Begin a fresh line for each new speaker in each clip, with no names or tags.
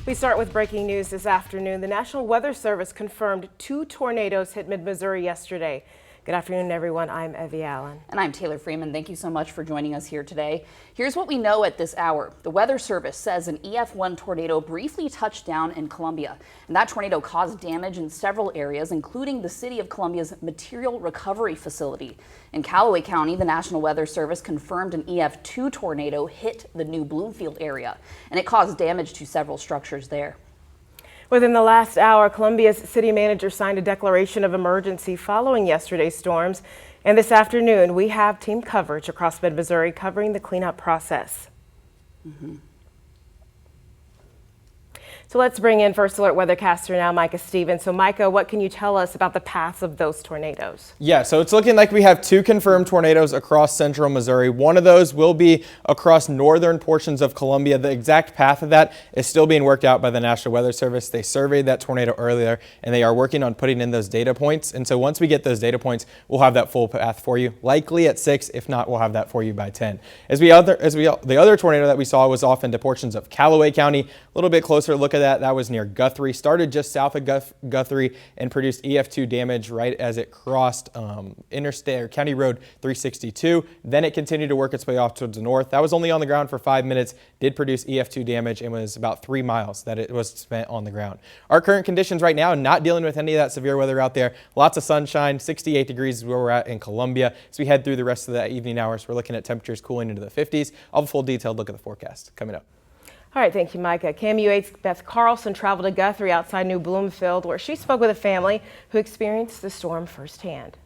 We start with breaking news this afternoon. The National Weather Service confirmed 2 tornadoes hit mid-Missouri yesterday. Good afternoon, everyone. I'm Evie Allen.
And I'm Taylor Freeman. Thank you so much for joining us here today. Here's what we know at this hour. The Weather Service says an EF-1 tornado briefly touched down in Columbia. And that tornado caused damage in several areas, including the city of Columbia's material recovery facility. In Callaway County, the National Weather Service confirmed an EF-2 tornado hit the New Bloomfield area, and it caused damage to several structures there.
Within the last hour, Columbia's city manager signed a declaration of emergency following yesterday's storms. And this afternoon, we have team coverage across mid-Missouri covering the cleanup process. So let's bring in First Alert weathercaster now, Micah Stevens. So Micah, what can you tell us about the paths of those tornadoes?
Yeah, so it's looking like we have 2 confirmed tornadoes across central Missouri. One of those will be across northern portions of Columbia. The exact path of that is still being worked out by the National Weather Service. They surveyed that tornado earlier, and they are working on putting in those data points. And so once we get those data points, we'll have that full path for you, likely at 6. If not, we'll have that for you by 10. The other tornado that we saw was off into portions of Callaway County. A little bit closer look at that was near Guthrie, started just south of Guthrie and produced EF-2 damage right as it crossed Interstate or County Road 362. Then it continued to work its way off towards the north. That was only on the ground for 5 minutes, did produce EF-2 damage, and was about 3 miles that it was spent on the ground. Our current conditions right now, not dealing with any of that severe weather out there. Lots of sunshine, 68 degrees is where we're at in Columbia. As we head through the rest of the evening hours, we're looking at temperatures cooling into the 50s. I'll have a full detailed look at the forecast coming up.
All right, thank you, Micah. KOMU 8's Beth Carlson traveled to Guthrie outside New Bloomfield, where she spoke with a family who experienced the storm firsthand.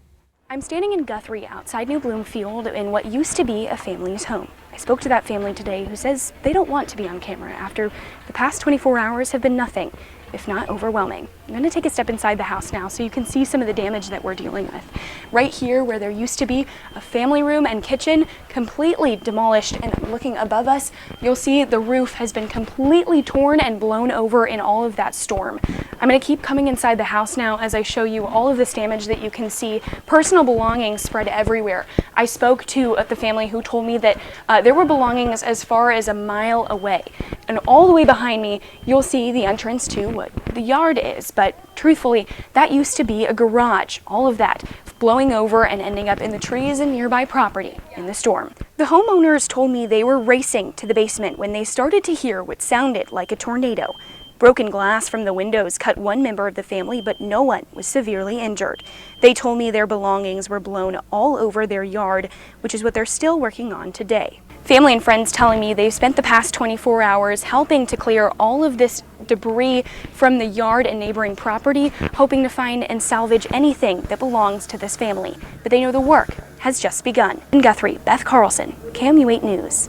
I'm standing in Guthrie outside New Bloomfield in what used to be a family's home. I spoke to that family today who says they don't want to be on camera after the past 24 hours have been nothing, if not overwhelming. I'm going to take a step inside the house now so you can see some of the damage that we're dealing with. Right here, where there used to be a family room and kitchen, completely demolished, and looking above us, you'll see the roof has been completely torn and blown over in all of that storm. I'm going to keep coming inside the house now as I show you all of this damage that you can see. Personal belongings spread everywhere. I spoke to the family who told me that there were belongings as far as a mile away. And all the way behind me, you'll see the entrance to what the yard is. But truthfully, that used to be a garage. All of that blowing over and ending up in the trees and nearby property in the storm. The homeowners told me they were racing to the basement when they started to hear what sounded like a tornado. Broken glass from the windows cut one member of the family, but no one was severely injured. They told me their belongings were blown all over their yard, which is what they're still working on today. Family and friends telling me they've spent the past 24 hours helping to clear all of this debris from the yard and neighboring property, hoping to find and salvage anything that belongs to this family. But they know the work has just begun. In Guthrie, Beth Carlson, KOMU 8 News.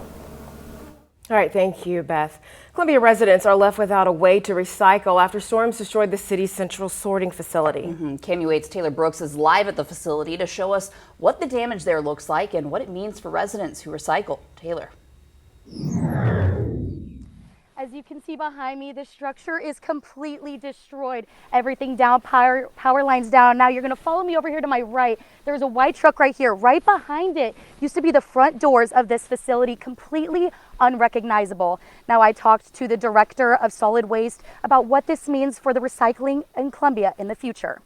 All right, thank you, Beth. Columbia residents are left without a way to recycle after storms destroyed the city's central sorting facility.
KOMU 8's Taylor Brooks is live at the facility to show us what the damage there looks like and what it means for residents who recycle. Taylor.
As you can see behind me, the structure is completely destroyed. Everything down, power lines down. Now you're gonna follow me over here to my right. There's a white truck right here. Right behind it used to be the front doors of this facility, completely unrecognizable. Now I talked to the director of solid waste about what this means for the recycling in Columbia in the future.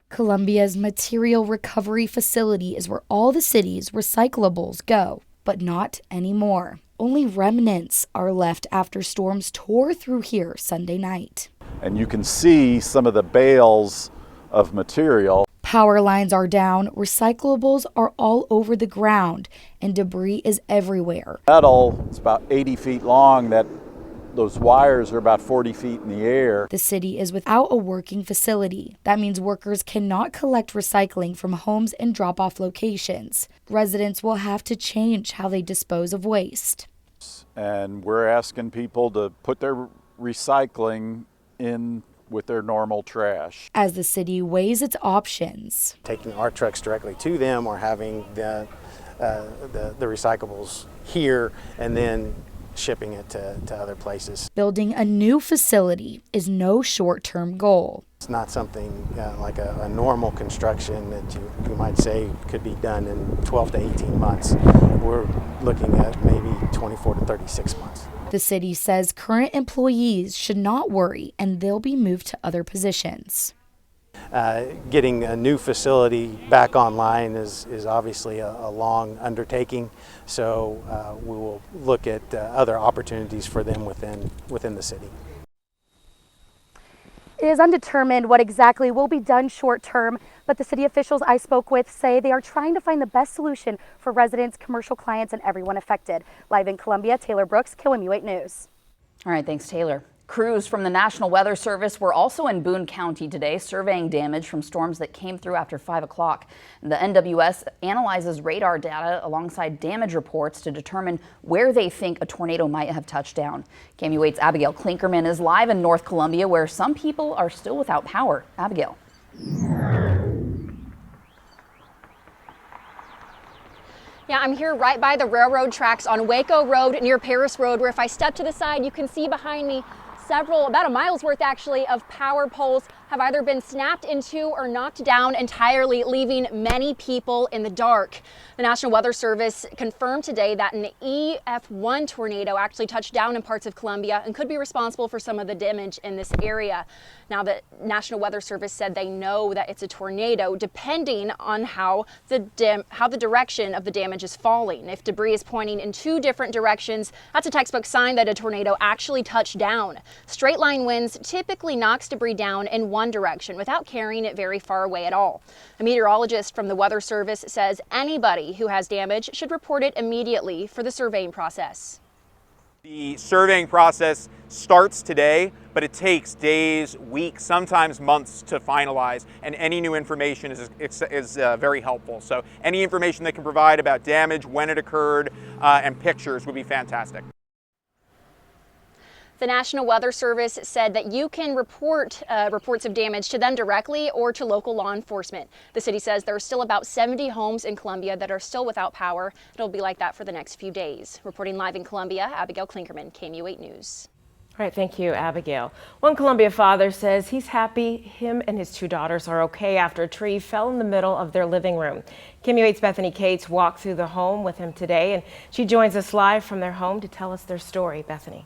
Columbia's material recovery facility is where all the city's recyclables go, but not anymore. Only remnants are left after storms tore through here Sunday night.
And you can see some of the bales of material.
Power lines are down, recyclables are all over the ground, and debris is everywhere.
Metal is about 80 feet long. Those wires are about 40 feet in the air.
The city is without a working facility. That means workers cannot collect recycling from homes and drop-off locations. Residents will have to change how they dispose of waste.
And we're asking people to put their recycling in with their normal trash.
As the city weighs its options.
Taking our trucks directly to them or having the recyclables here and then shipping it to other places.
Building a new facility is no short-term goal.
It's not something like a normal construction that you might say could be done in 12 to 18 months. We're looking at maybe 24 to 36 months.
The city says current employees should not worry and they'll be moved to other positions.
Getting a new facility back online is obviously a long undertaking, so we will look at other opportunities for them within the city.
It is undetermined what exactly will be done short term, but the city officials I spoke with say they are trying to find the best solution for residents, commercial clients, and everyone affected. Live in Columbia, Taylor Brooks, KOMU 8 News.
All right, thanks, Taylor. Crews from the National Weather Service were also in Boone County today, surveying damage from storms that came through after 5 o'clock. The NWS analyzes radar data alongside damage reports to determine where they think a tornado might have touched down. KOMU 8's Abigail Klinkerman is live in North Columbia, where some people are still without power. Abigail.
Yeah, I'm here right by the railroad tracks on Waco Road near Paris Road, where if I step to the side, you can see behind me about a mile's worth actually of power poles have either been snapped into or knocked down entirely, leaving many people in the dark. The National Weather Service confirmed today that an EF-1 tornado actually touched down in parts of Columbia and could be responsible for some of the damage in this area. Now, the National Weather Service said they know that it's a tornado depending on how the direction of the damage is falling. If debris is pointing in 2 different directions, that's a textbook sign that a tornado actually touched down. Straight line winds typically knocks debris down in one direction without carrying it very far away at all. A meteorologist from the Weather Service says anybody who has damage should report it immediately for the surveying process.
The surveying process starts today, but it takes days, weeks, sometimes months to finalize, and any new information is very helpful. So any information they can provide about damage, when it occurred, and pictures would be fantastic.
The National Weather Service said that you can report reports of damage to them directly or to local law enforcement. The city says there are still about 70 homes in Columbia that are still without power. It'll be like that for the next few days. Reporting live in Columbia, Abigail Klinkerman, KOMU 8 News.
All right, thank you, Abigail. One Columbia father says he's happy him and his 2 daughters are okay after a tree fell in the middle of their living room. KOMU 8's Bethany Cates walked through the home with him today, and she joins us live from their home to tell us their story. Bethany.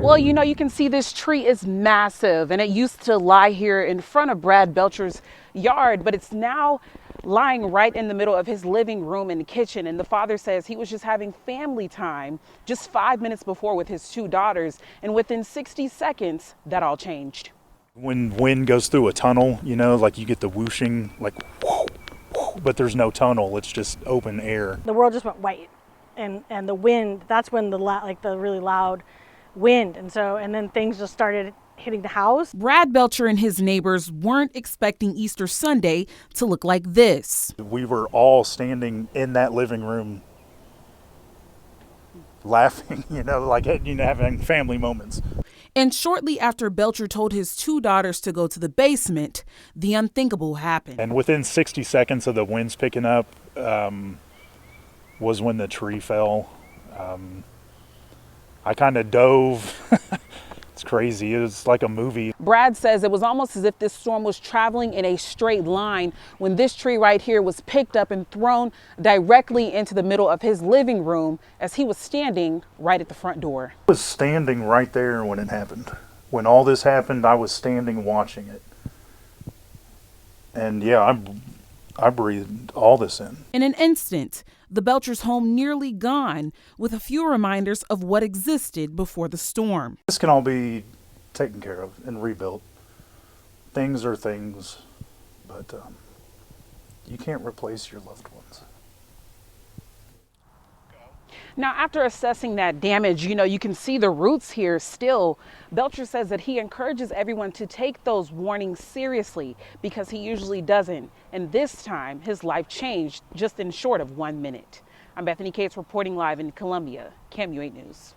Well, you know, you can see this tree is massive, and it used to lie here in front of Brad Belcher's yard, but it's now lying right in the middle of his living room and kitchen. And the father says he was just having family time just 5 minutes before with his 2 daughters, and within 60 seconds, that all changed.
When wind goes through a tunnel, you know, like you get the whooshing, like whoo, whoo, but there's no tunnel, it's just open air.
The world just went white. And the wind, that's when the really loud wind, and then things just started hitting the house.
Brad Belcher and his neighbors weren't expecting Easter Sunday to look like this.
We were all standing in that living room laughing, you know, like, you know, having family moments.
And shortly after Belcher told his 2 daughters to go to the basement, the unthinkable happened.
And within 60 seconds of the winds picking up, was when the tree fell. I kind of dove. It's crazy. It was like a movie.
Brad says it was almost as if this storm was traveling in a straight line when this tree right here was picked up and thrown directly into the middle of his living room as he was standing right at the front door.
I was standing right there when it happened. When all this happened, I was standing watching it. And yeah, I breathed all this in.
In an instant, the Belcher's home nearly gone, with a few reminders of what existed before the storm.
This can all be taken care of and rebuilt. Things are things, but you can't replace your loved ones.
Now, after assessing that damage, you know, you can see the roots here still. Belcher says that he encourages everyone to take those warnings seriously because he usually doesn't. And this time, his life changed just in short of 1 minute. I'm Bethany Cates reporting live in Columbia, KOMU 8 News.